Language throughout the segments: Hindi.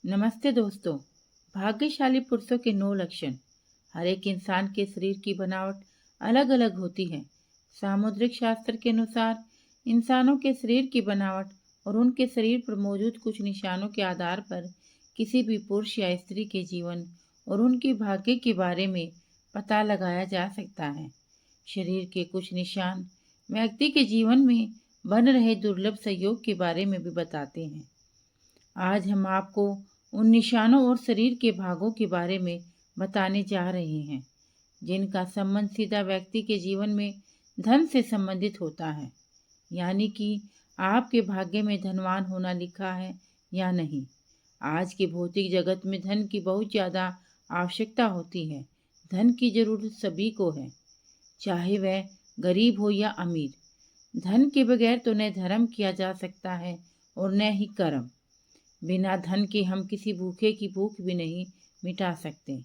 नमस्ते दोस्तों। भाग्यशाली पुरुषों के 9 लक्षण। हर एक इंसान के शरीर की बनावट अलग अलग होती है। सामुद्रिक शास्त्र के अनुसार इंसानों के शरीर की बनावट और उनके शरीर पर मौजूद कुछ निशानों के आधार पर किसी भी पुरुष या स्त्री के जीवन और उनके भाग्य के बारे में पता लगाया जा सकता है। शरीर के कुछ निशान व्यक्ति के जीवन में बन रहे दुर्लभ संयोग के बारे में भी बताते हैं। आज हम आपको उन निशानों और शरीर के भागों के बारे में बताने जा रहे हैं जिनका संबंध सीधा व्यक्ति के जीवन में धन से संबंधित होता है, यानी कि आपके भाग्य में धनवान होना लिखा है या नहीं। आज के भौतिक जगत में धन की बहुत ज़्यादा आवश्यकता होती है। धन की जरूरत सभी को है, चाहे वह गरीब हो या अमीर। धन के बगैर तो न धर्म किया जा सकता है और न ही कर्म। बिना धन के हम किसी भूखे की भूख भी नहीं मिटा सकते।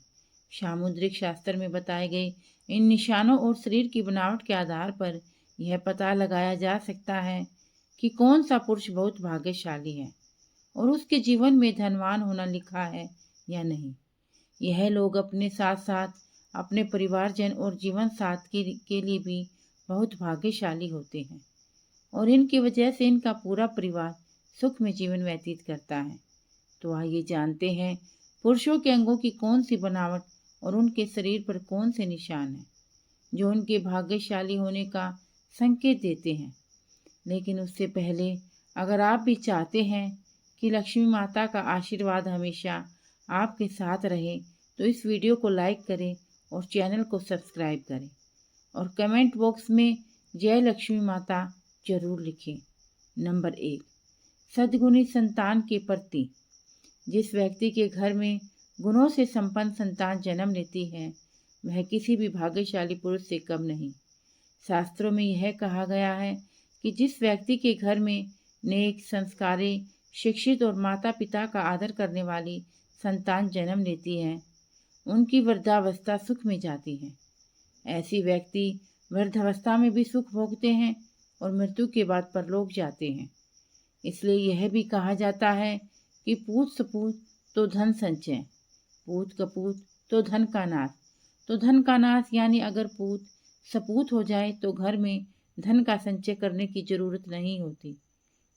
सामुद्रिक शास्त्र में बताए गए इन निशानों और शरीर की बनावट के आधार पर यह पता लगाया जा सकता है कि कौन सा पुरुष बहुत भाग्यशाली है और उसके जीवन में धनवान होना लिखा है या नहीं। यह लोग अपने साथ साथ अपने परिवारजन और जीवन साथी के लिए भी बहुत भाग्यशाली होते हैं और इनकी वजह से इनका पूरा परिवार सुख में जीवन व्यतीत करता है। तो आइए जानते हैं पुरुषों के अंगों की कौन सी बनावट और उनके शरीर पर कौन से निशान हैं जो उनके भाग्यशाली होने का संकेत देते हैं। लेकिन उससे पहले अगर आप भी चाहते हैं कि लक्ष्मी माता का आशीर्वाद हमेशा आपके साथ रहे तो इस वीडियो को लाइक करें और चैनल को सब्सक्राइब करें और कमेंट बॉक्स में जय लक्ष्मी माता जरूर लिखें। नंबर 1, सद्गुणी संतान के प्रति। जिस व्यक्ति के घर में गुणों से संपन्न संतान जन्म लेती है वह किसी भी भाग्यशाली पुरुष से कम नहीं। शास्त्रों में यह कहा गया है कि जिस व्यक्ति के घर में नेक, संस्कारी, शिक्षित और माता पिता का आदर करने वाली संतान जन्म लेती है उनकी वृद्धावस्था सुख में जाती है। ऐसी व्यक्ति वृद्धावस्था में भी सुख भोगते हैं और मृत्यु के बाद परलोक जाते हैं। इसलिए यह भी कहा जाता है कि पूत सपूत तो धन संचय, पूत कपूत तो धन का नाश। तो धन का नाश यानी अगर पूत सपूत हो जाए तो घर में धन का संचय करने की जरूरत नहीं होती,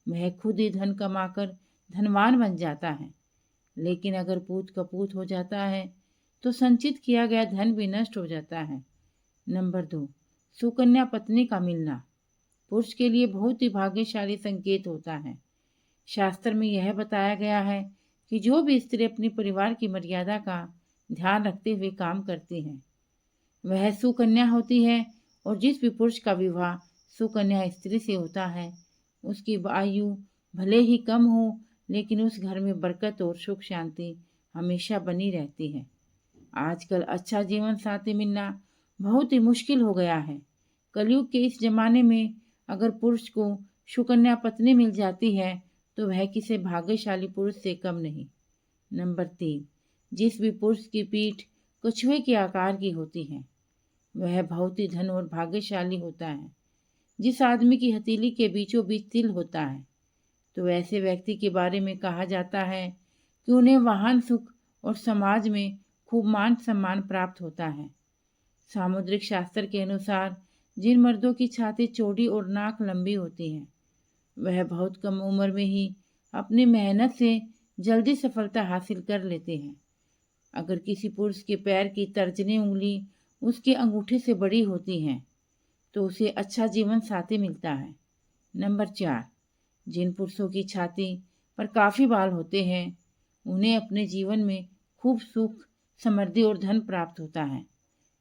वह खुद ही धन कमाकर धनवान बन जाता है। लेकिन अगर पूत कपूत हो जाता है तो संचित किया गया धन भी नष्ट हो जाता है। नंबर 2, सुकन्या पत्नी का मिलना पुरुष के लिए बहुत ही भाग्यशाली संकेत होता है। शास्त्र में यह बताया गया है कि जो भी स्त्री अपने परिवार की मर्यादा का ध्यान रखते हुए काम करती है वह सुकन्या होती है और जिस भी पुरुष का विवाह सुकन्या स्त्री से होता है उसकी आयु भले ही कम हो लेकिन उस घर में बरकत और सुख शांति हमेशा बनी रहती है। आजकल अच्छा जीवन साथी मिलना बहुत ही मुश्किल हो गया है। कलयुग के इस जमाने में अगर पुरुष को सुकन्या पत्नी मिल जाती है तो वह किसी भाग्यशाली पुरुष से कम नहीं। नंबर 3, जिस भी पुरुष की पीठ कछुए के आकार की होती है वह बहुत ही धन और भाग्यशाली होता है। जिस आदमी की हथेली के बीचों बीच तिल होता है तो ऐसे व्यक्ति के बारे में कहा जाता है कि उन्हें वाहन सुख और समाज में खूब मान सम्मान प्राप्त होता है। सामुद्रिक शास्त्र के अनुसार जिन मर्दों की छाती चौड़ी और नाक लंबी होती है वह बहुत कम उम्र में ही अपनी मेहनत से जल्दी सफलता हासिल कर लेते हैं। अगर किसी पुरुष के पैर की तर्जनी उंगली उसके अंगूठे से बड़ी होती हैं तो उसे अच्छा जीवन साथी मिलता है। नंबर 4, जिन पुरुषों की छाती पर काफ़ी बाल होते हैं उन्हें अपने जीवन में खूब सुख, समृद्धि और धन प्राप्त होता है।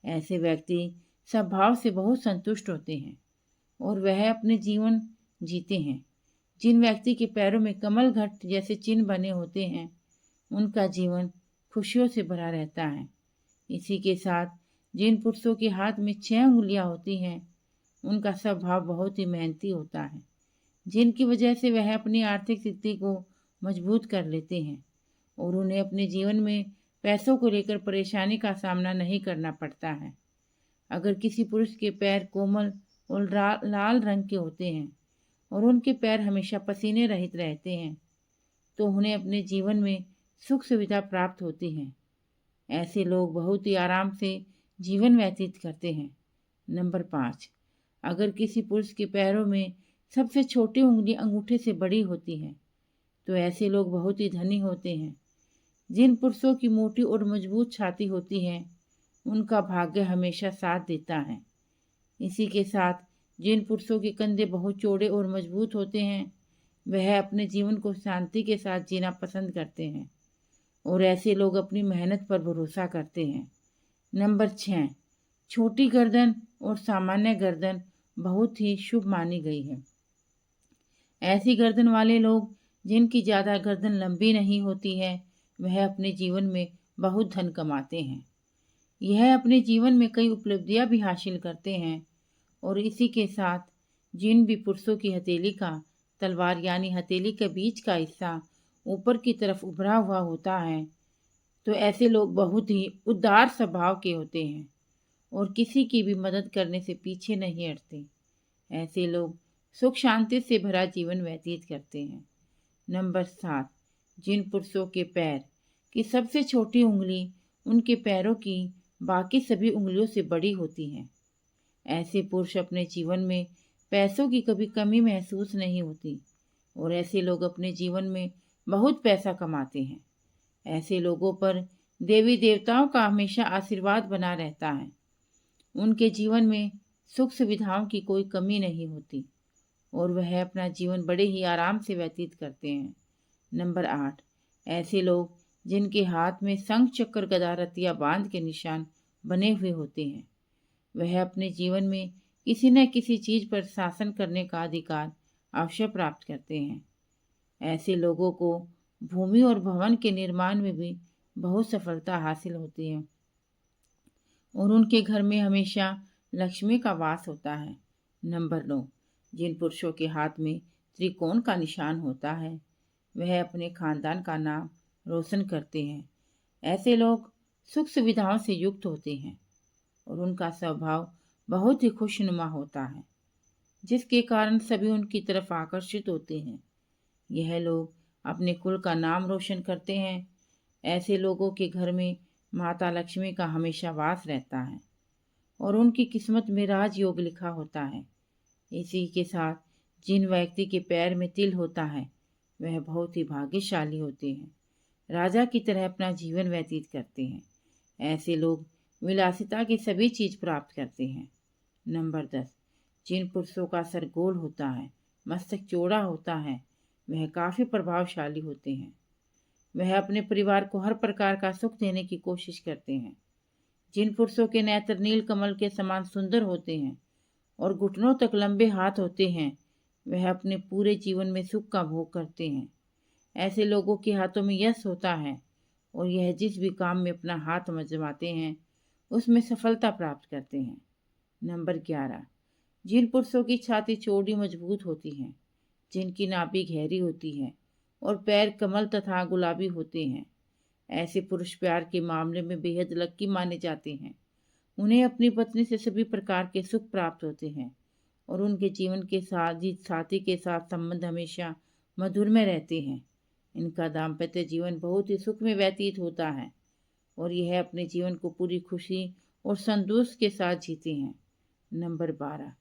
ऐसे व्यक्ति स्वभाव से बहुत संतुष्ट होते हैं और वह अपने जीवन जीते हैं। जिन व्यक्ति के पैरों में कमल घट जैसे चिन्ह बने होते हैं उनका जीवन खुशियों से भरा रहता है। इसी के साथ जिन पुरुषों के हाथ में 6 उंगलियां होती हैं उनका स्वभाव बहुत ही मेहनती होता है, जिनकी वजह से वह अपनी आर्थिक स्थिति को मजबूत कर लेते हैं और उन्हें अपने जीवन में पैसों को लेकर परेशानी का सामना नहीं करना पड़ता है। अगर किसी पुरुष के पैर कोमल और लाल रंग के होते हैं और उनके पैर हमेशा पसीने रहित रहते हैं तो उन्हें अपने जीवन में सुख सुविधा प्राप्त होती हैं। ऐसे लोग बहुत ही आराम से जीवन व्यतीत करते हैं। नंबर 5, अगर किसी पुरुष के पैरों में सबसे छोटी उंगली अंगूठे से बड़ी होती है तो ऐसे लोग बहुत ही धनी होते हैं। जिन पुरुषों की मोटी और मजबूत छाती होती है उनका भाग्य हमेशा साथ देता है। इसी के साथ जिन पुरुषों के कंधे बहुत चौड़े और मजबूत होते हैं वह अपने जीवन को शांति के साथ जीना पसंद करते हैं और ऐसे लोग अपनी मेहनत पर भरोसा करते हैं। नंबर 6, छोटी गर्दन और सामान्य गर्दन बहुत ही शुभ मानी गई है। ऐसी गर्दन वाले लोग जिनकी ज़्यादा गर्दन लंबी नहीं होती है वह अपने जीवन में बहुत धन कमाते हैं। यह अपने जीवन में कई उपलब्धियां भी हासिल करते हैं और इसी के साथ जिन भी पुरुषों की हथेली का तलवार यानी हथेली के बीच का हिस्सा ऊपर की तरफ उभरा हुआ होता है तो ऐसे लोग बहुत ही उदार स्वभाव के होते हैं और किसी की भी मदद करने से पीछे नहीं हटते। ऐसे लोग सुख शांति से भरा जीवन व्यतीत करते हैं। नंबर 7, जिन पुरुषों के पैर की सबसे छोटी उंगली उनके पैरों की बाकी सभी उंगलियों से बड़ी होती है। ऐसे पुरुष अपने जीवन में पैसों की कभी कमी महसूस नहीं होती और ऐसे लोग अपने जीवन में बहुत पैसा कमाते हैं। ऐसे लोगों पर देवी देवताओं का हमेशा आशीर्वाद बना रहता है। उनके जीवन में सुख सुविधाओं की कोई कमी नहीं होती और वह अपना जीवन बड़े ही आराम से व्यतीत करते हैं। नंबर 8, ऐसे लोग जिनके हाथ में शंख चक्र गदा रतिया बांध के निशान बने हुए होते हैं वह अपने जीवन में किसी न किसी चीज पर शासन करने का अधिकार अवश्य प्राप्त करते हैं। ऐसे लोगों को भूमि और भवन के निर्माण में भी बहुत सफलता हासिल होती है और उनके घर में हमेशा लक्ष्मी का वास होता है। नंबर 9, जिन पुरुषों के हाथ में त्रिकोण का निशान होता है वह अपने खानदान का नाम रोशन करते हैं। ऐसे लोग सुख सुविधाओं से युक्त होते हैं और उनका स्वभाव बहुत ही खुशनुमा होता है जिसके कारण सभी उनकी तरफ आकर्षित होते हैं। यह लोग अपने कुल का नाम रोशन करते हैं। ऐसे लोगों के घर में माता लक्ष्मी का हमेशा वास रहता है और उनकी किस्मत में राजयोग लिखा होता है। इसी के साथ जिन व्यक्ति के पैर में तिल होता है वह बहुत ही भाग्यशाली होते हैं, राजा की तरह अपना जीवन व्यतीत करते हैं। ऐसे लोग विलासिता की सभी चीज प्राप्त करते हैं। नंबर 10, जिन पुरुषों का सर गोल होता है, मस्तक चौड़ा होता है वह काफी प्रभावशाली होते हैं। वह अपने परिवार को हर प्रकार का सुख देने की कोशिश करते हैं। जिन पुरुषों के नेत्र नील कमल के समान सुंदर होते हैं और घुटनों तक लंबे हाथ होते हैं वह अपने पूरे जीवन में सुख का भोग करते हैं। ऐसे लोगों के हाथों में यश होता है और यह जिस भी काम में अपना हाथ मजमाते हैं उसमें सफलता प्राप्त करते हैं। नंबर 11, जिन पुरुषों की छाती चौड़ी मजबूत होती है, जिनकी नाभि गहरी होती है और पैर कमल तथा गुलाबी होते हैं, ऐसे पुरुष प्यार के मामले में बेहद लक्की माने जाते हैं। उन्हें अपनी पत्नी से सभी प्रकार के सुख प्राप्त होते हैं और उनके जीवन के साथी के साथ संबंध हमेशा मधुर में रहते हैं। इनका दाम्पत्य जीवन बहुत ही सुख में व्यतीत होता है और यह अपने जीवन को पूरी खुशी और संतोष के साथ जीते हैं। नंबर 12,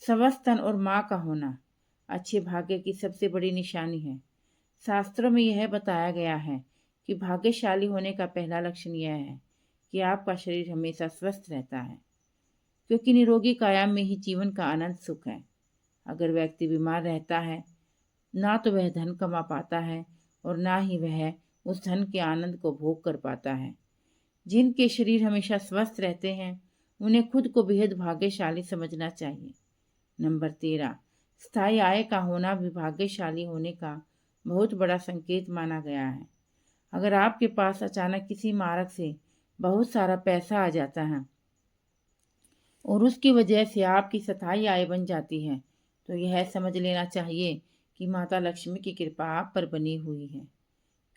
स्वस्थ तन और माँ का होना अच्छे भाग्य की सबसे बड़ी निशानी है। शास्त्रों में यह बताया गया है कि भाग्यशाली होने का पहला लक्षण यह है कि आपका शरीर हमेशा स्वस्थ रहता है, क्योंकि निरोगी काया में ही जीवन का अनंत सुख है। अगर व्यक्ति बीमार रहता है ना तो वह धन कमा पाता है और ना ही वह उस धन के आनंद को भोग कर पाता है। जिनके शरीर हमेशा स्वस्थ रहते हैं उन्हें खुद को बेहद भाग्यशाली समझना चाहिए। नंबर 13, स्थायी आय का होना भी भाग्यशाली होने का बहुत बड़ा संकेत माना गया है। अगर आपके पास अचानक किसी मार्ग से बहुत सारा पैसा आ जाता है और उसकी वजह से आपकी स्थायी आय बन जाती है तो यह समझ लेना चाहिए कि माता लक्ष्मी की कृपा आप पर बनी हुई है।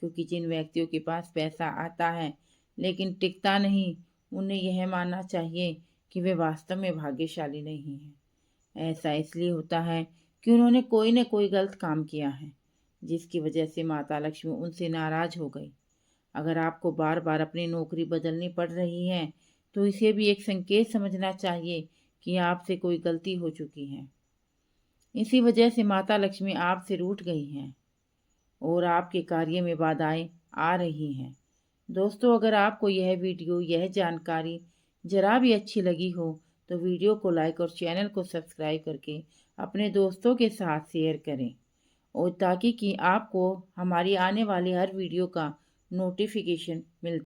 क्योंकि जिन व्यक्तियों के पास पैसा आता है लेकिन टिकता नहीं, उन्हें यह मानना चाहिए कि वे वास्तव में भाग्यशाली नहीं हैं। ऐसा इसलिए होता है कि उन्होंने कोई न कोई गलत काम किया है जिसकी वजह से माता लक्ष्मी उनसे नाराज हो गई। अगर आपको बार बार अपनी नौकरी बदलनी पड़ रही है तो इसे भी एक संकेत समझना चाहिए कि आपसे कोई गलती हो चुकी है। इसी वजह से माता लक्ष्मी आपसे रूठ गई हैं और आपके कार्य में बाधाएं आ रही हैं। दोस्तों, अगर आपको यह वीडियो, यह जानकारी जरा भी अच्छी लगी हो तो वीडियो को लाइक और चैनल को सब्सक्राइब करके अपने दोस्तों के साथ शेयर करें, और ताकि कि आपको हमारी आने वाली हर वीडियो का नोटिफिकेशन मिलता